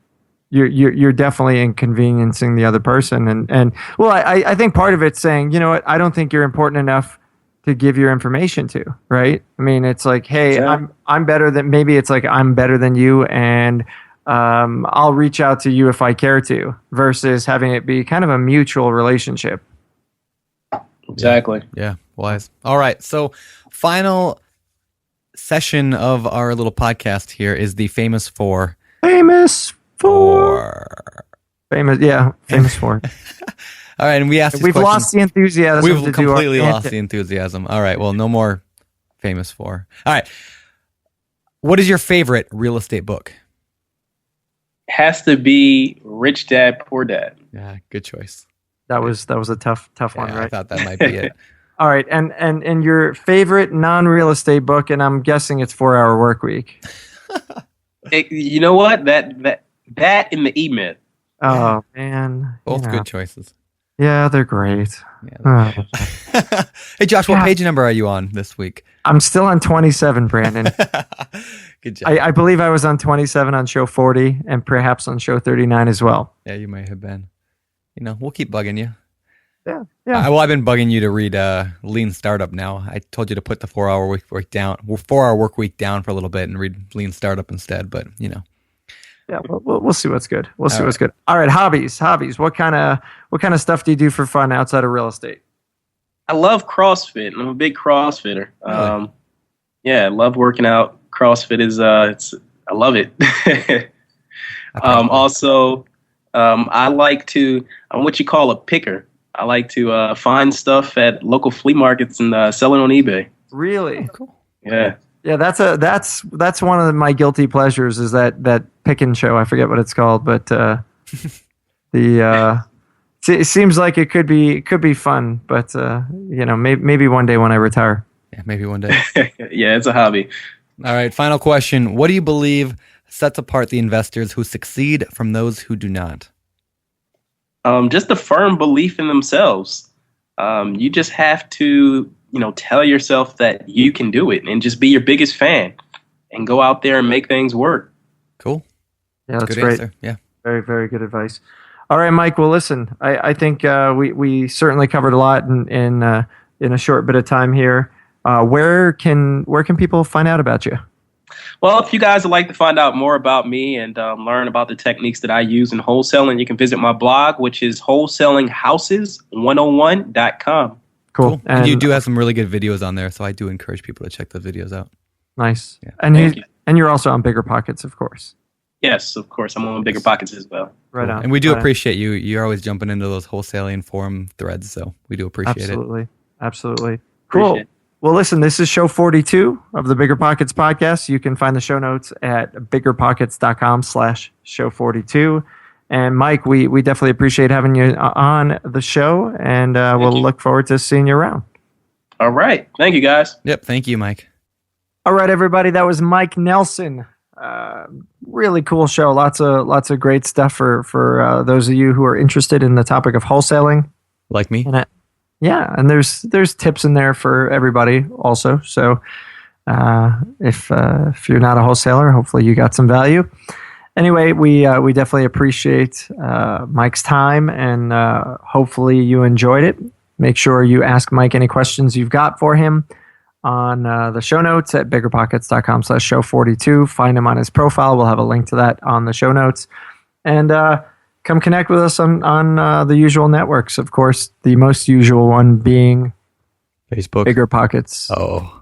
you're definitely inconveniencing the other person. And I think part of it's saying, you know what, I don't think you're important enough to give your information to, right? I mean, it's like, hey, Yeah. I'm better than, maybe it's like, I'm better than you, and I'll reach out to you if I care to, versus having it be kind of a mutual relationship. Exactly. yeah, wise. All right. So final session of our little podcast here is the famous four. Famous for. All right, and we asked. We've lost the enthusiasm. We've to completely do our lost the enthusiasm. All right, well, no more famous four. All right, what is your favorite real estate book? Has to be Rich Dad, Poor Dad. Yeah, good choice. That was a tough one, Yeah, right? I thought that might be it. All right, and your favorite non-real estate book, and I'm guessing it's 4 Hour Work Week. You know what? That in the E-Myth. Oh man, Both good choices. Yeah, they're great. Yeah. Oh. Hey, Josh, what page number are you on this week? I'm still on 27, Brandon. Good job. I believe I was on 27 on show 40, and perhaps on show 39 as well. Yeah, you might have been. We'll keep bugging you. Yeah. I've been bugging you to read Lean Startup now. I told you to put the 4 Hour Work Week down, 4 Hour Work Week down for a little bit and read Lean Startup instead. But Yeah, we'll see what's good. We'll see what's good. All right, hobbies. What kind of stuff do you do for fun outside of real estate? I love CrossFit. I'm a big CrossFitter. Really? Yeah, I love working out. CrossFit is I love it. Also, I like to. I'm what you call a picker. I like to find stuff at local flea markets and sell it on eBay. Really? cool. Yeah. Yeah, that's one of my guilty pleasures, is that pick and show. I forget what it's called, but it seems like it could be fun, but maybe one day when I retire. Yeah, maybe one day. Yeah, it's a hobby. All right, final question. What do you believe sets apart the investors who succeed from those who do not? Just a firm belief in themselves. You just have to, tell yourself that you can do it, and just be your biggest fan and go out there and make things work. Cool. Yeah, that's Good great. answer. Yeah. Very, very good advice. All right, Mike. Well, listen, I think we certainly covered a lot in a short bit of time here. Where can people find out about you? Well, if you guys would like to find out more about me and learn about the techniques that I use in wholesaling, you can visit my blog, which is wholesalinghouses101.com. Cool. And you do have some really good videos on there, so I do encourage people to check those videos out. Nice. Yeah. And you're also on BiggerPockets, of course. Yes, of course. I'm on BiggerPockets as well. Right Cool. on. And we do Right on. appreciate you. You're always jumping into those wholesaling forum threads, so we do appreciate it. Absolutely. Cool. Appreciate it. Well, listen, this is show 42 of the Bigger Pockets podcast. You can find the show notes at biggerpockets.com/show 42. And Mike, we definitely appreciate having you on the show, and we'll look forward to seeing you around. All right. Thank you, guys. Yep. Thank you, Mike. All right, everybody. That was Mike Nelson. Really cool show. Lots of great stuff for those of you who are interested in the topic of wholesaling. Like me. And and there's tips in there for everybody also. So if you're not a wholesaler, hopefully you got some value. Anyway, we definitely appreciate Mike's time, and hopefully you enjoyed it. Make sure you ask Mike any questions you've got for him on the show notes at biggerpockets.com/show 42. Find him on his profile. We'll have a link to that on the show notes. And come connect with us on the usual networks. Of course, the most usual one being Facebook. BiggerPockets. Oh.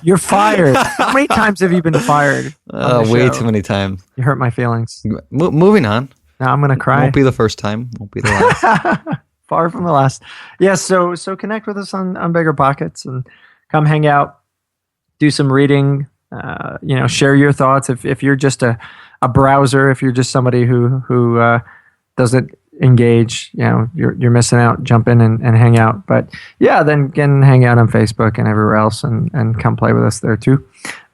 You're fired. How many times have you been fired? Way too many times. You hurt my feelings. Moving on. Now I'm going to cry. Won't be the first time. Won't be the last. Far from the last. Yes, so connect with us on BiggerPockets and come hang out, do some reading, share your thoughts. If you're just a browser, if you're just somebody who doesn't engage, you're missing out. Jump in and hang out. But yeah, then can hang out on Facebook and everywhere else and come play with us there too.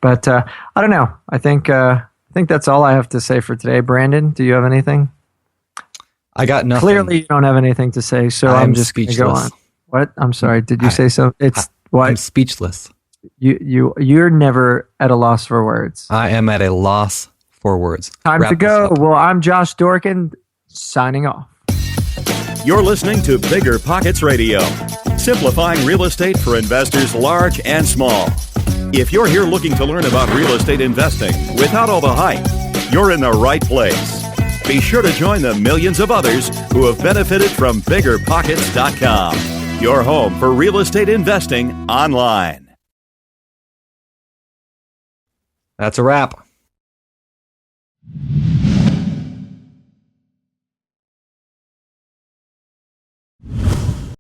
But I don't know. I think that's all I have to say for today. Brandon, do you have anything? I got nothing. Clearly, you don't have anything to say, so I'm just going to go on. What? I'm sorry. Did you say so? It's what? I'm speechless. You're never at a loss for words. I am at a loss for words. Time to go. Well, I'm Josh Dorkin, signing off. You're listening to Bigger Pockets Radio, simplifying real estate for investors large and small. If you're here looking to learn about real estate investing without all the hype, you're in the right place. Be sure to join the millions of others who have benefited from BiggerPockets.com, your home for real estate investing online. That's a wrap.